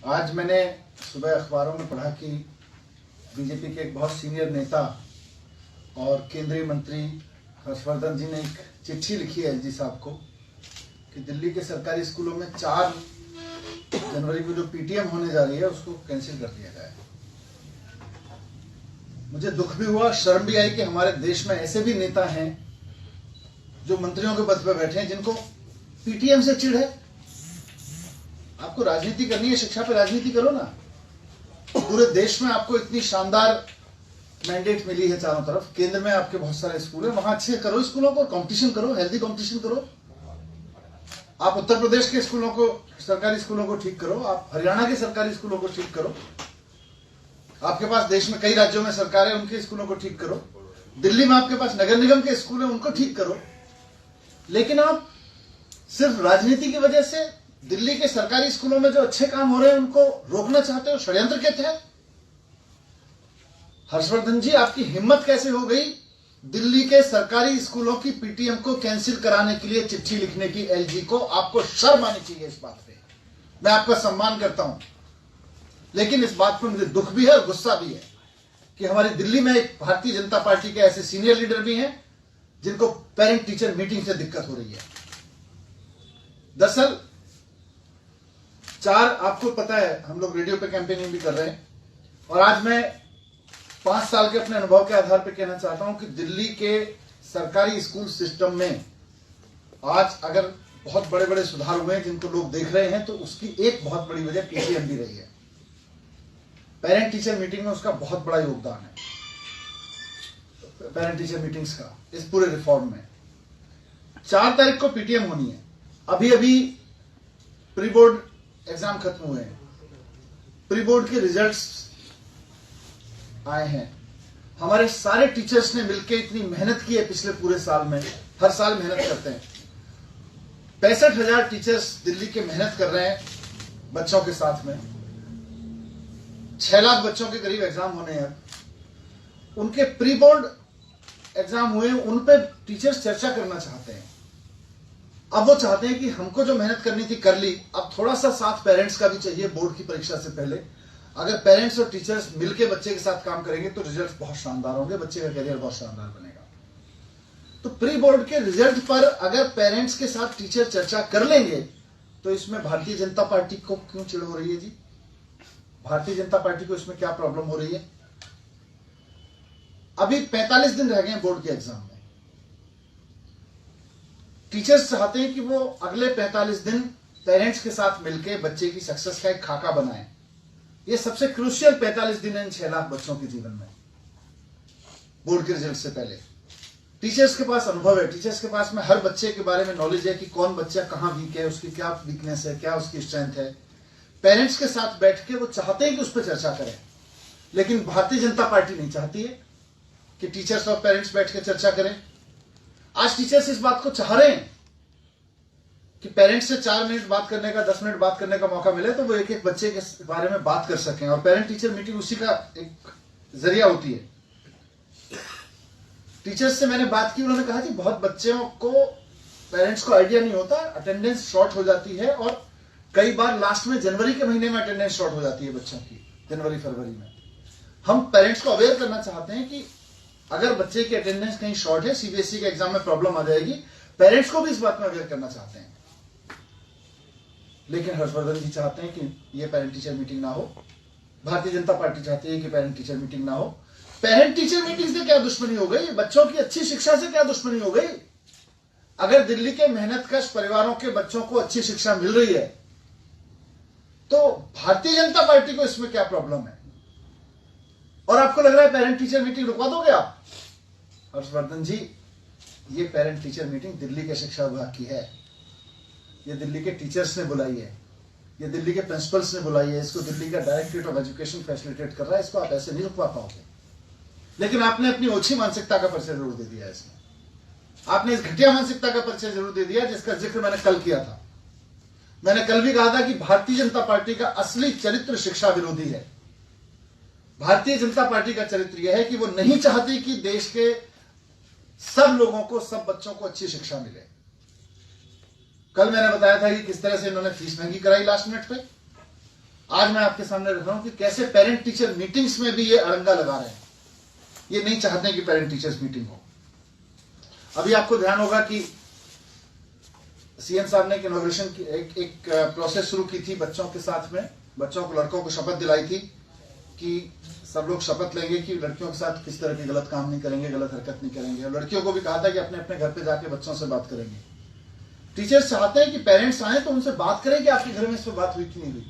आज मैंने सुबह अखबारों में पढ़ा कि बीजेपी के एक बहुत सीनियर नेता और केंद्रीय मंत्री हर्षवर्धन जी ने एक चिट्ठी लिखी है एलजी साहब को कि दिल्ली के सरकारी स्कूलों में 4 जनवरी को जो पीटीएम होने जा रही है उसको कैंसिल कर दिया जाए। मुझे दुख भी हुआ, शर्म भी आई कि हमारे देश में ऐसे भी नेता हैं जो मंत्रियों के पद पर बैठे हैं जिनको पीटीएम से चिढ़ है। आपको राजनीति करनी है, शिक्षा पे राजनीति करो ना। पूरे देश में आपको इतनी शानदार मैंडेट मिली है चारों तरफ, केंद्र में आपके बहुत सारे स्कूल हैं, वहां अच्छे करो स्कूलों को, कंपटीशन करो, हेल्दी कंपटीशन करो। आप उत्तर प्रदेश के स्कूलों को, सरकारी स्कूलों को ठीक करो, आप हरियाणा के सरकारी स्कूलों को ठीक करो, आपके पास देश में कई राज्यों में सरकार है उनके स्कूलों को ठीक करो, दिल्ली में आपके पास नगर निगम के स्कूल है उनको ठीक करो। लेकिन आप सिर्फ राजनीति की वजह से दिल्ली के सरकारी स्कूलों में जो अच्छे काम हो रहे हैं उनको रोकना चाहते हो, षड्यंत्र के तहत। हर्षवर्धन जी, आपकी हिम्मत कैसे हो गई दिल्ली के सरकारी स्कूलों की पीटीएम को कैंसिल कराने के लिए चिट्ठी लिखने की एलजी को? आपको शर्म आनी चाहिए इस बात पे। मैं आपका सम्मान करता हूं, लेकिन इस बात पर मुझे दुख भी है और गुस्सा भी है कि हमारी दिल्ली में एक भारतीय जनता पार्टी के ऐसे सीनियर लीडर भी हैं जिनको पेरेंट टीचर मीटिंग से दिक्कत हो रही है। दरअसल 4, आपको पता है हम लोग रेडियो पे कैंपेनिंग भी कर रहे हैं, और आज मैं 5 साल के अपने अनुभव के आधार पर कहना चाहता हूं कि दिल्ली के सरकारी स्कूल सिस्टम में आज अगर बहुत बड़े बड़े सुधार हुए हैं जिनको लोग देख रहे हैं, तो उसकी एक बहुत बड़ी वजह पीटीएम भी रही है। पेरेंट टीचर मीटिंग में उसका बहुत बड़ा योगदान है, पेरेंट टीचर मीटिंग्स का इस पूरे रिफॉर्म में। 4 तारीख को पीटीएम होनी है। अभी अभी प्री बोर्ड एग्जाम खत्म हुए हैं, प्री बोर्ड के रिजल्ट्स आए हैं। हमारे सारे टीचर्स ने मिलकर इतनी मेहनत की है पिछले पूरे साल में, हर साल मेहनत करते हैं। 65,000 टीचर्स दिल्ली के मेहनत कर रहे हैं बच्चों के साथ में। 6 लाख बच्चों के करीब एग्जाम होने हैं। उनके प्री बोर्ड एग्जाम हुए, उन पे टीचर्स चर्चा करना चाहते हैं। अब वो चाहते हैं कि हमको जो मेहनत करनी थी कर ली, अब थोड़ा सा साथ पेरेंट्स का भी चाहिए बोर्ड की परीक्षा से पहले। अगर पेरेंट्स और टीचर्स मिलकर बच्चे के साथ काम करेंगे तो रिजल्ट बहुत शानदार होंगे, बच्चे का करियर बहुत शानदार बनेगा। तो प्री बोर्ड के रिजल्ट पर अगर पेरेंट्स के साथ टीचर चर्चा कर लेंगे तो इसमें भारतीय जनता पार्टी को क्यों चिढ़ हो रही है जी? भारतीय जनता पार्टी को इसमें क्या प्रॉब्लम हो रही है? अभी 45 दिन रह गए हैं बोर्ड के एग्जाम में। टीचर्स चाहते हैं कि वो अगले 45 दिन पेरेंट्स के साथ मिलकर बच्चे की सक्सेस का एक खाका बनाएं। ये सबसे क्रूशियल 45 दिन है इन 6 लाख बच्चों के जीवन में, बोर्ड के रिजल्ट से पहले। टीचर्स के पास अनुभव है, टीचर्स के पास में हर बच्चे के बारे में नॉलेज है कि कौन बच्चा कहां वीक है, उसकी क्या वीकनेस है, क्या उसकी स्ट्रेंथ है। पेरेंट्स के साथ बैठ के वो चाहते हैं कि उस पर चर्चा करें, लेकिन भारतीय जनता पार्टी नहीं चाहती है कि टीचर्स और पेरेंट्स बैठ के चर्चा करें। आज टीचर्स इस बात को चाह रहे हैं कि पेरेंट्स से 4 मिनट बात करने का, 10 मिनट बात करने का मौका मिले तो वो एक एक बच्चे के बारे में बात कर सकें, और पेरेंट टीचर मीटिंग उसी का एक जरिया होती है। टीचर्स से मैंने बात की, उन्होंने कहा कि बहुत बच्चों को, पेरेंट्स को आइडिया नहीं होता, अटेंडेंस शॉर्ट हो जाती है, और कई बार लास्ट में जनवरी के महीने में अटेंडेंस शॉर्ट हो जाती है बच्चों की, जनवरी फरवरी में। हम पेरेंट्स को अवेयर करना चाहते हैं कि अगर बच्चे की अटेंडेंस कहीं शॉर्ट है, सीबीएसई के एग्जाम में प्रॉब्लम आ जाएगी। पेरेंट्स को भी इस बात में अवेयर करना चाहते हैं, लेकिन हर्षवर्धन जी चाहते हैं कि ये पेरेंट टीचर मीटिंग ना हो। भारतीय जनता पार्टी चाहती है कि पेरेंट टीचर मीटिंग ना हो। पेरेंट टीचर मीटिंग से क्या दुश्मनी हो गई? बच्चों की अच्छी शिक्षा से क्या दुश्मनी हो गई? अगर दिल्ली के मेहनतकश परिवारों के बच्चों को अच्छी शिक्षा मिल रही है तो भारतीय जनता पार्टी को इसमें क्या प्रॉब्लम है? और आपको लग रहा है पेरेंट टीचर मीटिंग रुकवा दोगे आप? हर्षवर्धन जी, ये पेरेंट टीचर मीटिंग दिल्ली के शिक्षा विभाग की है, ये दिल्ली के टीचर्स ने बुलाई है, ये दिल्ली के प्रिंसिपल्स ने बुलाई है, इसको दिल्ली का डायरेक्टरेट ऑफ एजुकेशन फैसिलिटेट कर रहा है, इसको आप ऐसे नहीं रुकवा पाओगे। लेकिन आपने अपनी ओछी मानसिकता का परिचय जरूर दे दिया इसमें। आपने इस घटिया मानसिकता का परिचय जरूर दे दिया जिसका जिक्र मैंने कल किया था। मैंने कल भी कहा था कि भारतीय जनता पार्टी का असली चरित्र शिक्षा विरोधी है। भारतीय जनता पार्टी का चरित्र यह है कि वो नहीं चाहती कि देश के सब लोगों को, सब बच्चों को अच्छी शिक्षा मिले। कल मैंने बताया था कि किस तरह से इन्होंने फीस महंगी कराई लास्ट मिनट पे। आज मैं आपके सामने रख रहा हूं कि कैसे पेरेंट टीचर मीटिंग्स में भी ये अड़ंगा लगा रहे हैं। ये नहीं चाहते कि पेरेंट टीचर्स मीटिंग हो। अभी आपको ध्यान होगा कि सीएम साहब ने एक इनॉग्रेशन की एक प्रोसेस शुरू की थी बच्चों के साथ में। बच्चों को, लड़कों को शपथ दिलाई थी कि सब लोग शपथ लेंगे कि लड़कियों के साथ किस तरह के गलत काम नहीं करेंगे, गलत हरकत नहीं करेंगे। और लड़कियों को भी कहा था कि अपने अपने घर पे जाके बच्चों से बात करेंगे। टीचर्स चाहते हैं कि पेरेंट्स आए तो उनसे बात करें कि आपके घर में इस पर बात हुई कि नहीं हुई,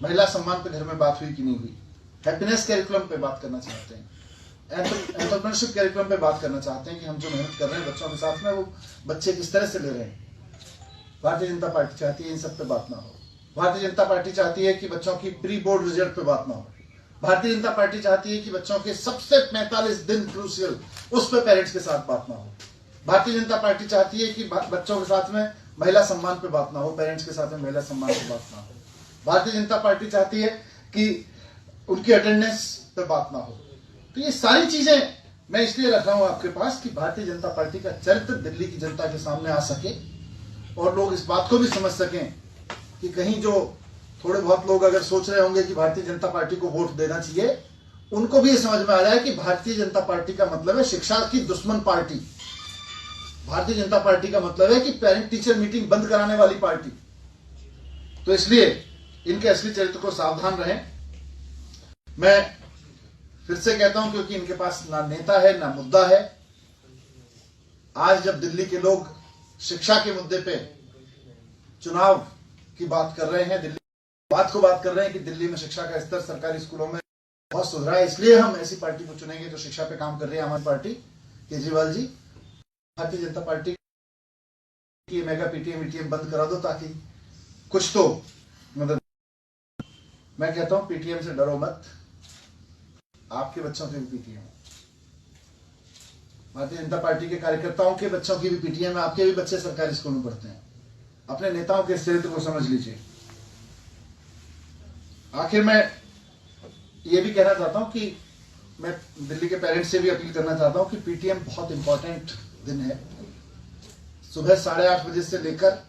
महिला सम्मान पे घर में बात हुई कि नहीं हुई, हैप्पीनेस कैरिकुलम पे बात करना चाहते हैं, एंटरप्रेन्योरशिप कैरिकुलम पे बात करना चाहते हैं कि हम जो मेहनत कर रहे हैं बच्चों के साथ में वो बच्चे किस तरह से ले रहे हैं। भारतीय जनता पार्टी चाहती है इन सब पे बात ना हो। भारतीय जनता पार्टी चाहती है कि बच्चों की प्री बोर्ड रिजल्ट पे बात ना हो। भारतीय जनता पार्टी चाहती है कि बच्चों के सबसे 45 दिन क्रूशियल उस पे पेरेंट्स के साथ बात ना हो। भारतीय जनता पार्टी चाहती है कि बच्चों के साथ में महिला सम्मान पे बात ना हो, पेरेंट्स के साथ में महिला सम्मान पे बात ना हो। भारतीय जनता पार्टी चाहती है कि उनकी अटेंडेंस पे बात ना हो। तो ये सारी चीजें मैं इसलिए रख रहा हूं आपके पास कि भारतीय जनता पार्टी का चरित्र दिल्ली की जनता के सामने आ सके और लोग इस बात को भी समझ सकें कि कहीं जो थोड़े बहुत लोग अगर सोच रहे होंगे कि भारतीय जनता पार्टी को वोट देना चाहिए, उनको भी ये समझ में आ रहा है कि भारतीय जनता पार्टी का मतलब है शिक्षा की दुश्मन पार्टी। भारतीय जनता पार्टी का मतलब है कि पेरेंट टीचर मीटिंग बंद कराने वाली पार्टी। तो इसलिए इनके असली चरित्र को सावधान रहें। मैं फिर से कहता हूं क्योंकि इनके पास ना नेता है ना मुद्दा है। आज जब दिल्ली के लोग शिक्षा के मुद्दे पे चुनाव की बात कर रहे हैं, दिल्ली बात कर रहे हैं कि दिल्ली में शिक्षा का स्तर सरकारी स्कूलों में बहुत सुधरा है, इसलिए हम ऐसी पार्टी को चुनेंगे जो शिक्षा पे काम कर रही है, हमारी पार्टी केजरीवाल जी। भारतीय जनता पार्टी की मेगा पीटीएम बंद करा दो ताकि कुछ तो मतलब। मैं कहता हूं पीटीएम से डरो मत, आपके बच्चों के भी पीटीएम है। भारतीय जनता पार्टी के कार्यकर्ताओं के बच्चों की भी पीटीएम है, आपके भी बच्चे सरकारी स्कूल में पढ़ते हैं। अपने नेताओं के चरित्र को समझ लीजिए। आखिर मैं ये भी कहना चाहता हूं कि मैं दिल्ली के पेरेंट्स से भी अपील करना चाहता हूं कि पीटीएम बहुत इंपॉर्टेंट दिन है। सुबह 8:30 बजे से लेकर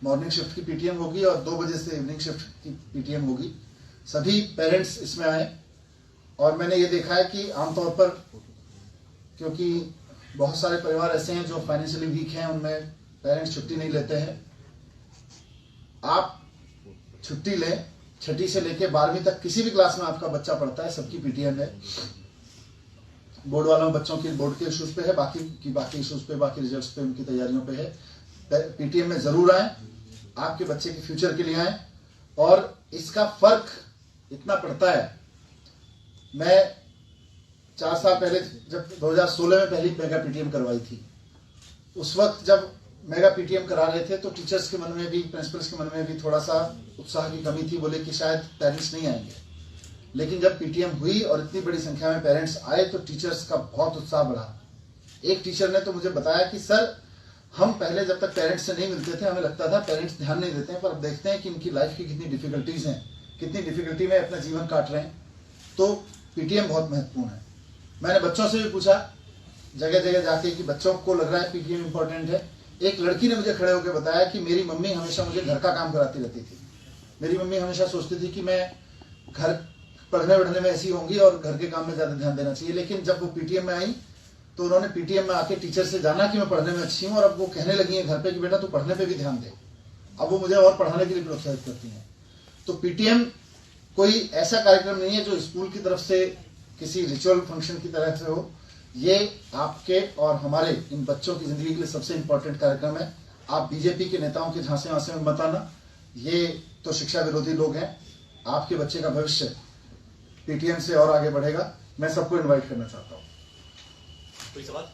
मॉर्निंग शिफ्ट की पीटीएम होगी और 2 बजे से इवनिंग शिफ्ट की पीटीएम होगी। सभी पेरेंट्स इसमें आए। और मैंने ये देखा है कि आमतौर पर, क्योंकि बहुत सारे परिवार ऐसे हैं जो फाइनेंशियली वीक हैं, उनमें पेरेंट्स छुट्टी नहीं लेते हैं। आप छुट्टी लें, 6ठी से लेकर 12वीं तक किसी भी क्लास में आपका बच्चा पढ़ता है, सबकी पीटीएम है। बोर्ड वालों बच्चों की बोर्ड के इश्यूज पे है, बाकी इश्यूज पे, बाकी रिजल्ट्स पे, उनकी तैयारियों पे है। पीटीएम में जरूर आए, आपके बच्चे के फ्यूचर के लिए आए। और इसका फर्क इतना पड़ता है, मैं 4 साल पहले जब 2016 में पहली मेगा पीटीएम करवाई थी, उस वक्त जब मेगा पीटीएम करा रहे थे तो टीचर्स के मन में भी, प्रिंसिपल्स के मन में भी थोड़ा सा उत्साह की कमी थी, बोले कि शायद पेरेंट्स नहीं आएंगे। लेकिन जब पीटीएम हुई और इतनी बड़ी संख्या में पेरेंट्स आए तो टीचर्स का बहुत उत्साह बढ़ा। एक टीचर ने तो मुझे बताया कि सर, हम पहले जब तक पेरेंट्स से नहीं मिलते थे हमें लगता था पेरेंट्स ध्यान नहीं देते हैं, पर अब देखते हैं कि इनकी लाइफ की कितनी डिफिकल्टीज हैं, कितनी डिफिकल्टी में अपना जीवन काट रहे हैं, तो पीटीएम बहुत महत्वपूर्ण है। मैंने बच्चों से भी पूछा जगह जगह जाके कि बच्चों को लग रहा है पीटीएम इंपॉर्टेंट है। एक लड़की ने मुझे खड़े होकर बताया कि मेरी मम्मी हमेशा मुझे घर का काम कराती रहती थी। मेरी मम्मी हमेशा सोचती थी कि मैं घर पढ़ने वढ़ने में ऐसी होंगी और घर के काम में ज्यादा ध्यान देना चाहिए, लेकिन जब वो पीटीएम में आई तो उन्होंने पीटीएम में आके टीचर से जाना कि मैं पढ़ने में अच्छी हूँ, और अब वो कहने लगी है घर पे कि बेटा तू पढ़ने पे भी ध्यान दे। अब वो मुझे और पढ़ाने के लिए प्रोत्साहित करती हैं। तो पीटीएम कोई ऐसा कार्यक्रम नहीं है जो स्कूल की तरफ से किसी रिचुअल फंक्शन की तरह से हो। ये आपके और हमारे इन बच्चों की जिंदगी के लिए सबसे इंपॉर्टेंट कार्यक्रम है। आप बीजेपी के नेताओं के झांसे वांसे में मत आना, ये तो शिक्षा विरोधी लोग हैं। आपके बच्चे का भविष्य पीटीएम से और आगे बढ़ेगा। मैं सबको इनवाइट करना चाहता हूँ। कोई सवाल?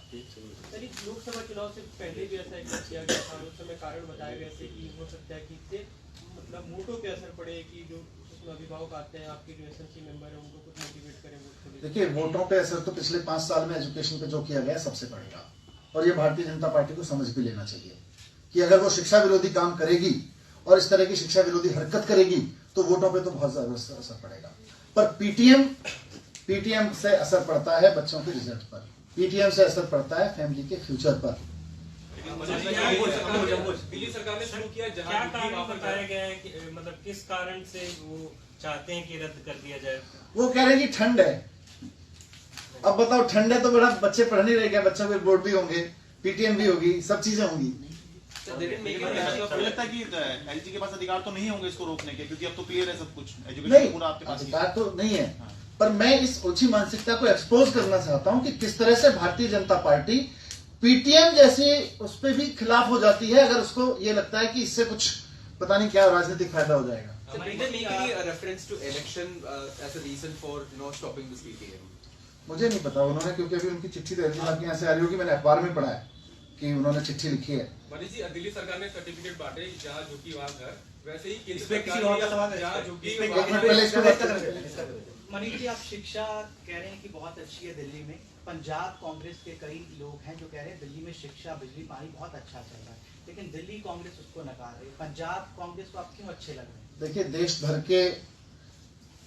लोकसभा चुनाव से पहले भी ऐसा एक किया गया था, उस समय कारण बताया गया था कि हो सकता है कि इससे मतलब वोटों पे असर पड़े, कि जो अभिभावक आते हैं आपके जो एसएमसी मेंबर है उनको कुछ मोटिवेट करें वोट को लेकर। देखिए, वोटों पे असर तो पिछले 5 साल में एजुकेशन पे जो किया गया सबसे पड़ेगा, और ये भारतीय जनता पार्टी को समझ भी लेना चाहिए कि अगर वो शिक्षा विरोधी काम करेगी और इस तरह की शिक्षा विरोधी हरकत करेगी तो वोटों पे तो बहुत ज्यादा असर पड़ेगा। पर पीटीएम से असर पड़ता है बच्चों के रिजल्ट पर, पीटीएम से असर पड़ता है फैमिली के फ्यूचर पर। दिल्ली सरकार ने शुरू किया क्या कारण बताया गया है कि मतलब किस कारण से वो चाहते हैं कि रद्द कर दिया जाए? वो कह रहे हैं कि ठंड है। अब बताओ, ठंड है तो बड़ा बच्चे पढ़ नहीं रहे क्या? बच्चों के बोर्ड भी होंगे, पीटीएम भी होगी, सब चीजें होंगी। मुझे लगता है कि एलजी के पास अधिकार तो नहीं होंगे इसको रोकने के, क्योंकि अब तो क्लियर है सब कुछ, एजुकेशन नहीं, पूरा आपके पास ही है। अधिकार तो नहीं है, पर मैं इस ओछी मानसिकता को एक्सपोज करना चाहता हूं कि किस तरह से भारतीय जनता पार्टी पीटीएम जैसे उस पर भी खिलाफ हो जाती है, अगर उसको ये लगता है कि इससे कुछ पता नहीं क्या राजनीतिक फायदा हो जाएगा। reference to election as a reason for stopping this PTM? मुझे नहीं पता उन्होंने, क्योंकि अभी उनकी चिट्ठी तो एलजी साहब के यहाँ से आ रही होगी, मैंने अखबार में पढ़ा है कि उन्होंने चिट्ठी लिखी है। मनीष जी, दिल्ली सरकार ने सर्टिफिकेट बांटे, जहाँ झुकी वहाँ घर, वैसे ही केंद्र इसमें किसी सरकार और का सवाल ने है? जहाँ झुकी एक वहाँ मिनट पहले इसको बात करें। मनीष जी, आप शिक्षा कह रहे हैं कि बहुत अच्छी है दिल्ली में। पंजाब कांग्रेस के कई लोग हैं जो कह रहे हैं दिल्ली में शिक्षा, बिजली, पानी बहुत अच्छा चल रहा है, लेकिन दिल्ली कांग्रेस उसको नकार रही है। पंजाब कांग्रेस को आप क्यों अच्छे लग रहे हैं? देखिए, देश भर के,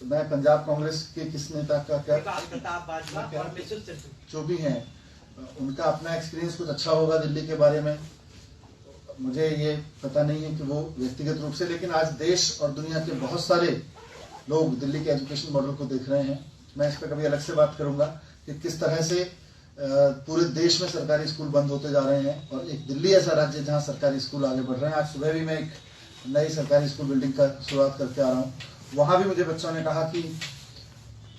मैं पंजाब कांग्रेस के किस नेता का क्या, प्रताप बाजवा और मिसेस सिद्धू जो भी हैं, उनका अपना एक्सपीरियंस कुछ अच्छा होगा दिल्ली के बारे में, मुझे ये पता नहीं है कि वो व्यक्तिगत रूप से, लेकिन आज देश और दुनिया के बहुत सारे लोग दिल्ली के एजुकेशन मॉडल को देख रहे हैं। मैं इस पर कभी अलग से बात करूंगा कि किस तरह से पूरे देश में सरकारी स्कूल बंद होते जा रहे हैं, और एक दिल्ली ऐसा राज्य जहां सरकारी स्कूल आगे बढ़ रहे हैं। आज सुबह भी मैं एक नई सरकारी स्कूल बिल्डिंग का शुरुआत करके आ रहा हूँ। वहां भी मुझे बच्चों ने कहा कि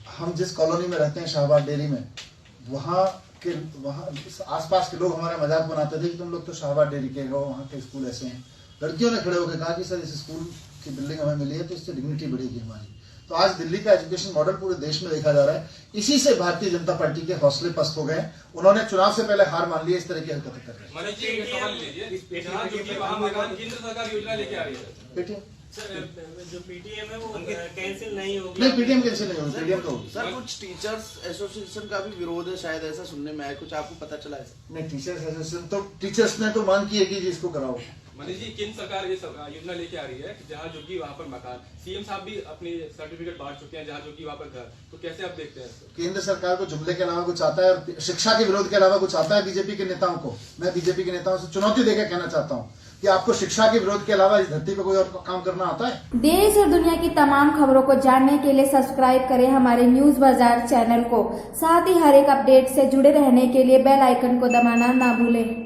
हम जिस कॉलोनी में रहते हैं, शाहबाद डेयरी में, वहाँ आसपास के लोग हमारा मजाक बनाते थे कि तुम लोग तो शाहबाद डेयरी के हो, वहाँ के स्कूल ऐसे हैं। लड़कियों ने खड़े होकर कहा कि सर, इस स्कूल की बिल्डिंग हमें मिली है तो इससे डिग्निटी बढ़ेगी हमारी। तो आज दिल्ली का एजुकेशन मॉडल पूरे देश में देखा जा रहा है। इसी से भारतीय जनता पार्टी के हौसले पस्त हो गए। उन्होंने चुनाव से पहले हार मान ली, इस तरह की हरकतें कर रहे हैं। मनीष जी, एक सवाल लीजिए, जहाँ झुकी वहाँ मकान, केंद्र सरकार योजना लेके आ रही है। पीटीएम जो पीटीएम है वो कैंसिल नहीं होगी? नहीं, पीटीएम कैंसिल नहीं होगी, पीटीएम तो होगी। सर, कुछ टीचर्स एसोसिएशन का भी विरोध है शायद, ऐसा सुनने में आया, कुछ आपको पता चला है? नहीं, टीचर्स एसोसिएशन तो, टीचर्स ने तो मांग की है कि इसको कराओ। मनीष जी, केंद्र सरकार ये योजना लेके आ रही है कि जहाँ झुकी वहाँ पर मकान, सीएम साहब भी अपनी सर्टिफिकेट बांट चुके हैं, जहाँ झुकी वहाँ पर घर, तो कैसे आप देखते हैं इसको? केंद्र सरकार को जुमले के अलावा कुछ आता है, और शिक्षा के विरोध के अलावा कुछ आता है बीजेपी के नेताओं को? मैं बीजेपी के नेताओं से चुनौती देकर कहना चाहता हूँ कि आपको शिक्षा के विरोध के अलावा इस धरती पर कोई और काम करना आता है? देश और दुनिया की तमाम खबरों को जानने के लिए सब्सक्राइब करें हमारे न्यूज बाजार चैनल को। साथ ही हर एक अपडेट से जुड़े रहने के लिए बेल आइकन को दबाना ना भूलें।